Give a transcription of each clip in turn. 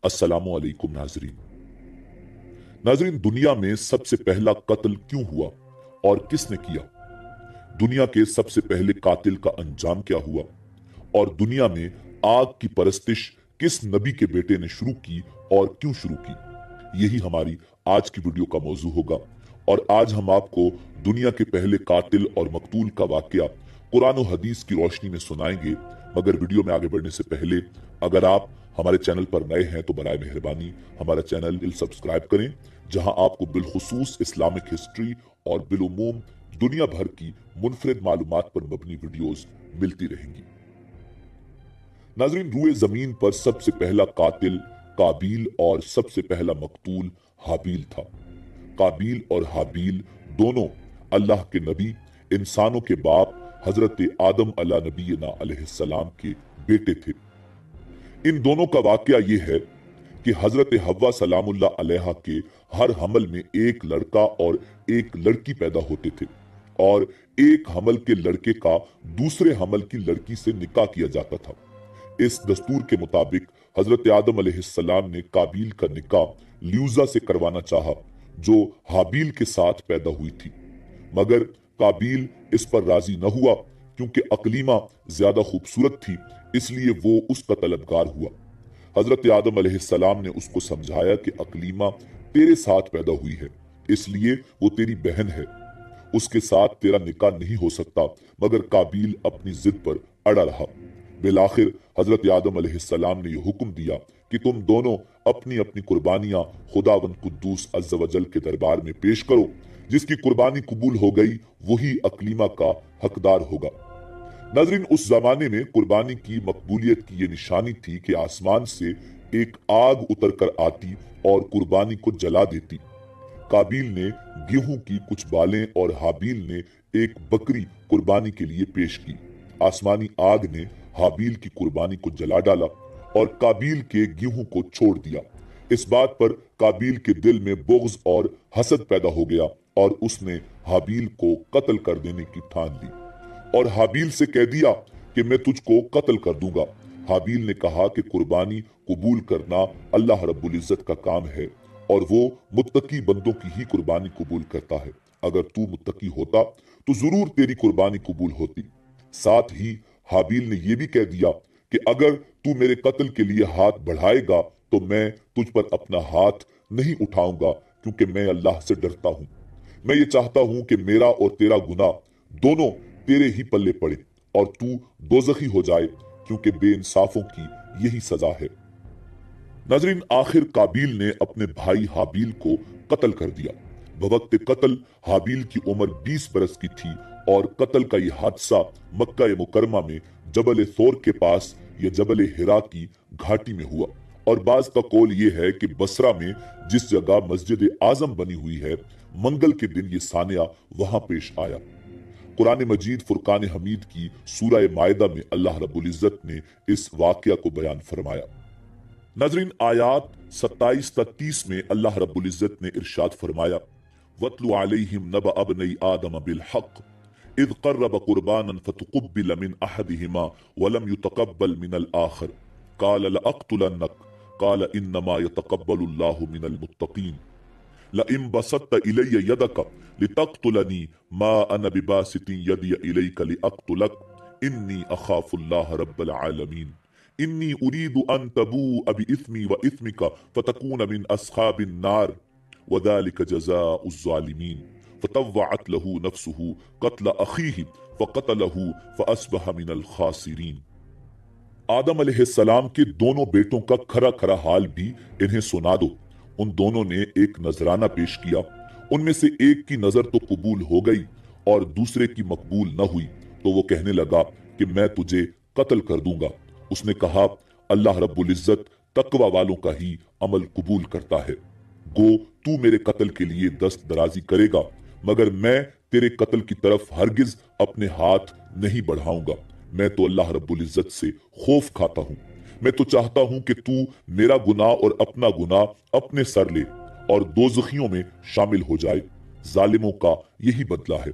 अस्सलामु अलैकुम नाजरीन, दुनिया में सबसे पहला कत्ल क्यों हुआ और किसने किया? दुनिया के सबसे पहले कातिल का अंजाम क्या हुआ? और दुनिया में आग की परस्तिश किस नबी के बेटे ने शुरू की और क्यों शुरू की? यही हमारी आज की वीडियो का मौजू होगा। और आज हम आपको दुनिया के पहले कातिल और मकतूल का वाकया कुरान और हदीस की रोशनी में सुनाएंगे। मगर वीडियो में आगे बढ़ने से पहले अगर आप हमारे चैनल पर नए हैं तो बराए मेहरबानी हमारा चैनल सब्सक्राइब करें, जहां आपको बिलखुसूस इस्लामिक हिस्ट्री और बिलुमूम दुनिया भर की मुनफरिद मालूमात पर मबनी वीडियोस मिलती रहेंगी। नाजरीन, रुए जमीन पर सबसे पहला कातिल काबिल और सबसे पहला मकतूल हाबील था। काबिल और हाबील दोनों अल्लाह के नबी, इंसानों के बाप हजरत आदम अला नबीना अलैहिस्सलाम के बेटे थे। इन दोनों का वाकया ये है कि हजरत हव्वा सलामुल्लाह अलैहा के हर हमल में एक लड़का और एक लड़की पैदा होते थे, और एक हमल के लड़के का दूसरे हमल की लड़की से निकाह किया जाता था। इस दस्तूर के मुताबिक हजरत आदम अलैहिस्सलाम ने काबिल का निकाह ल्यूजा से करवाना चाहा, जो हाबील के साथ पैदा हुई थी। मगर काबिल इस पर राजी न हुआ, क्योंकि अकलीमा ज्यादा खूबसूरत थी, इसलिए वो उसका तलबगार हुआ। हजरत आदम अलैहिस्सलाम ने उसको समझाया कि अकलीमा तेरे साथ पैदा हुई है, इसलिए वो तेरी बहन है, उसके साथ तेरा निकाह नहीं हो सकता। मगर काबिल अपनी जिद पर अड़ा रहा। बिलाखिर हजरत आदम अलैहिस्सलाम ने यह हुक्म दिया कि तुम दोनों अपनी अपनी कुर्बानियां खुदावंद कुद्दूस अज़्ज़ व जल के दरबार में पेश करो। जिसकी कुर्बानी कबूल हो गई वही अकलीमा का हकदार होगा। नाज़रीन, उस जमाने में कुर्बानी की मकबूलियत की ये निशानी थी कि आसमान से एक आग उतर कर आती और कुर्बानी को जला देती। काबिल ने गेहूं की कुछ बालें और हाबील ने एक बकरी कुर्बानी के लिए पेश की। आसमानी आग ने हाबील की कुर्बानी को जला डाला और काबिल के गेहूं को छोड़ दिया। इस बात पर काबिल के दिल में बुग़्ज़ और हसद पैदा हो गया और उसने हाबील को कत्ल कर देने की ठान ली और हाबील से कह दिया कि मैं तुझको कत्ल कर दूंगा। हाबील ने कहा कि कुर्बानी कबूल करना अल्लाह रब्बुल इज्जत का काम है और वो मुत्तकी बंदों की ही कुर्बानी कबूल करता है। अगर तू मुत्तकी होता तो जरूर तेरी कुर्बानी कबूल होती। साथ ही हाबील ने यह भी कह दिया कि अगर तू मेरे कत्ल के लिए हाथ बढ़ाएगा तो मैं तुझ पर अपना हाथ नहीं उठाऊंगा, क्योंकि मैं अल्लाह से डरता हूं। मैं ये चाहता हूं कि मेरा और तेरा गुनाह दोनों तेरे ही पल्ले पड़े और तू दोज़खी हो जाए, क्योंकि बेइंसाफों की यही सजा है। नाजरीन, आखिर काबिल ने अपने भाई हाबील को कत्ल कर दिया। बवक्त कत्ल हाबील की उम्र 20 बरस की थी और कत्ल का यह हादसा मक्का मुकरमा में जबल थोर के पास या जबल हिरा की घाटी में हुआ। और बाज का कौल ये है कि बसरा में जिस जगह मस्जिद आजम बनी हुई है, मंगल के दिन ये सानिया वहां पेश आया। कुरान मजीद फुरकान हमीद की सूरह मायदा में अल्लाह रब्बुल इज्जत ने इस वाकया को बयान फरमाया। नाजरीन, आयात 27 तक 30 में अल्लाह रब्बुल इज्जत ने इरशाद फरमाया, वत्लु अलैहिम नबअ अबनई आदम बिल हक़ इज़ क़र्रबा क़ुरबानन फ़तुक़ुब्बिल मिन अहदिहिमा वलम युतक़ब्बल मिनल आख़र क़ाल लअक़्तुलन्नक क़ाल इन्नमा यतक़ब्बलुल्लाहु मिनल मुत्तक़ीन लइन बसत्त इलय्य यदक लितक़्तुलनी मा अना बिबासितिन यदी इलैका लिअक़्तुलक इन्नी अख़ाफ़ुल्लाह रब्बल आलमीन इन्नी उरीदु अन तबूअ बिइस्मी व इस्मिका फ़तकून मिन अस्हाबिन नार वज़ालिक जज़ाउज़ ज़ालिमीन फ़तव्वअत लहू नफ्सुहु क़त्ल अख़ीहि फ़क़तलहू फ़अस्बह मिनल ख़ासिरीन। आदम अलैहिस्सलाम के दोनों बेटों का खरा खरा हाल भी इन्हें सुना दो। उन दोनों ने एक नजराना पेश किया। उनमें से एक की नजर तो कबूल हो गई और दूसरे की मकबूल न हुई, तो वो कहने लगा कि मैं तुझे कत्ल कर दूंगा। उसने कहा, अल्लाह रब्बुल इज्जत तकवा वालों का ही अमल कबूल करता है। गो तू मेरे कत्ल के लिए दस्त दराजी करेगा, मगर मैं तेरे कत्ल की तरफ हरगिज अपने हाथ नहीं बढ़ाऊंगा। मैं तो अल्लाह रब्बुल इज्जत से खौफ खाता हूँ। मैं तो चाहता हूँ कि तू मेरा गुनाह और अपना गुनाह अपने सर ले और दोज़खियों में शामिल हो जाए। जालिमों का यही बदला है।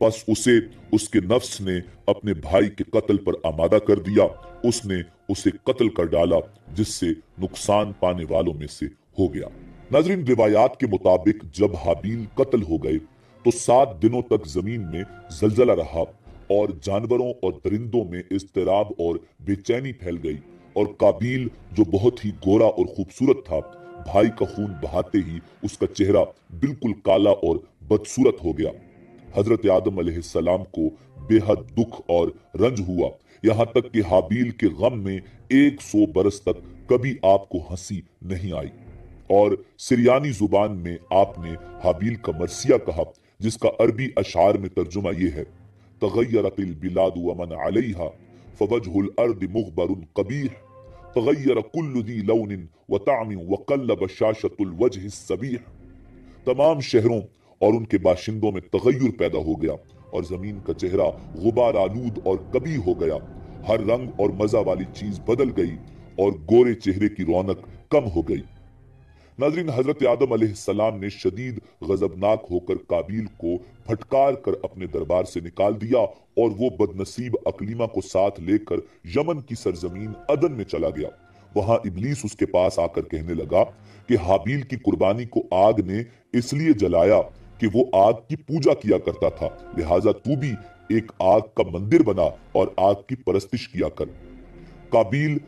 बस उसे उसके नफ्स ने अपने भाई के कत्ल पर आमादा कर दिया। उसने उसे कत्ल कर डाला, जिससे नुकसान पाने वालों में से हो गया। नाज़रीन, रिवायात के मुताबिक जब हाबील कत्ल हो गए तो 7 दिनों तक जमीन में जलजला रहा और जानवरों और दरिंदों में इज़्तिराब और बेचैनी फैल गई। और काबील, जो बहुत ही गोरा और खूबसूरत था, भाई का खून बहाते ही उसका चेहरा बिल्कुल काला और बदसूरत हो गया। हजरत आदम अलैहिस्सलाम को बेहद दुख और रंज हुआ, यहाँ तक कि हाबील के गम में 100 बरस तक कभी आपको हंसी नहीं आई। और सिरियानी जुबान में आपने हाबील का मरसिया कहा, जिसका अरबी अशार में तर्जुमा ये है, तगय्यरतिल बिलादु व मन अलैहा फवजहुल अर्द मुग़बरुन कबीह तगय्यर कुल्लु दी लौनिन व तामिन व क़ल्लब शाशतुल वजहि सबीह। तमाम शहरों और उनके बाशिंदों में तगय्युर पैदा हो गया और जमीन का चेहरा गुबार आलूद और कबीह हो गया। हर रंग और मजा वाली चीज बदल गई और गोरे चेहरे की रौनक कम हो गई। नाज़रीन, हजरत आदम अलैहिस्सलाम ने शदीद गजबनाक होकर काबील को फटकार कर अपने दरबार से निकाल दिया और वो बदनसीब अकलीमा को साथ लेकर यमन की सरजमीन अदन में चला गया। वहां इब्लीस उसके पास आकर कहने लगा कि हाबील की कुर्बानी को आग ने इसलिए जलाया कि वो आग की पूजा किया करता था, लिहाजा तू भी एक आग का मंदिर बना और आग की परस्तिश किया कर। काबील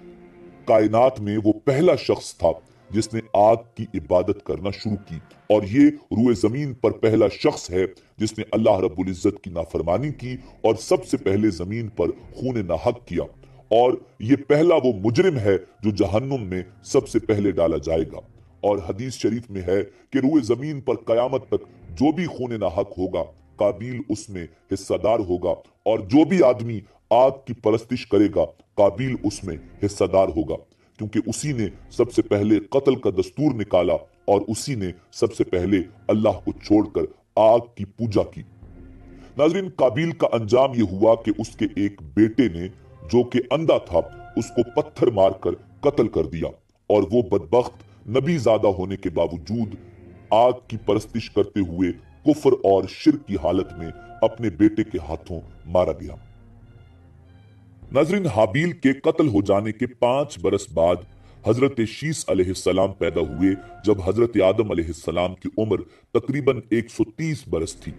कायनात में वो पहला शख्स था जिसने आग की इबादत करना शुरू की, और ये रूए जमीन पर पहला शख्स है जिसने अल्लाह रब्बुल इज्जत की नाफरमानी की और सबसे पहले जमीन पर खून नाहक किया। और ये पहला वो मुजरिम है जो जहन्नुम में सबसे पहले डाला जाएगा। और हदीस शरीफ में है कि रूए जमीन पर कयामत तक जो भी खून नाहक होगा, काबील उसमें हिस्सादार होगा, और जो भी आदमी आग की परस्तिश करेगा, काबील उसमें हिस्सादार होगा, क्योंकि उसी ने सबसे पहले कत्ल का दस्तूर निकाला और उसी ने सबसे पहले अल्लाह को छोड़कर आग की पूजा की। नाज़रीन, काबील का अंजाम यह हुआ कि उसके एक बेटे ने, जो कि अंधा था, उसको पत्थर मारकर कत्ल कर दिया, और वो बदबख्त नबी ज़ादा होने के बावजूद आग की परस्तिश करते हुए कुफ्र और शिर्क की हालत में अपने बेटे के हाथों मारा गया। नाज़रीन, हाबील के कत्ल हो जाने के 5 बरस बाद हजरत शीस अलैहिस्सलाम पैदा हुए, जब हजरत आदम अलैहिस्सलाम की उम्र तकरीबन 130 बरस थी।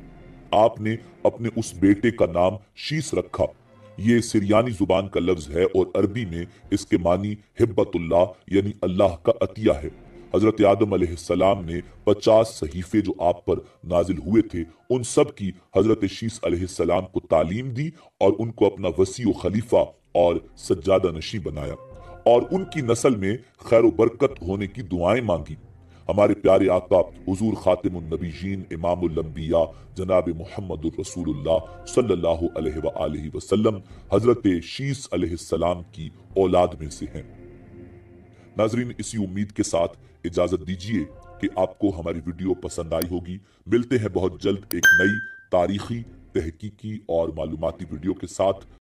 आपने अपने उस बेटे का नाम शीस रखा। ये सिरियानी जुबान का लफ्ज है और अरबी में इसके मानी हिब्बतुल्लाह यानी अल्लाह का अतिया है। हजरत आदम अलैहिस्सलाम ने 50 सहीफे जो आप पर नाजिल हुए थे, उन सब की हजरत शीस अलैहिस्सलाम को तालीम दी और उनको अपना वसी खलीफा और सज्जादा नशी बनाया और उनकी नस्ल में खैर बरकत होने की दुआएं मांगी। हमारे प्यारे आका हुजूर खातिमुन नबीयीन इमामुल अंबिया जनाब मुहम्मदुर रसूलुल्लाह सल्लल्लाहु अलैहि वसल्लम हजरत शीस अलैहिस्सलाम की औलाद में से हैं। नाजरीन, इसी उम्मीद के साथ इजाजत दीजिए कि आपको हमारी वीडियो पसंद आई होगी। मिलते हैं बहुत जल्द एक नई तारीखी, तहकीकी और मालूमाती वीडियो के साथ।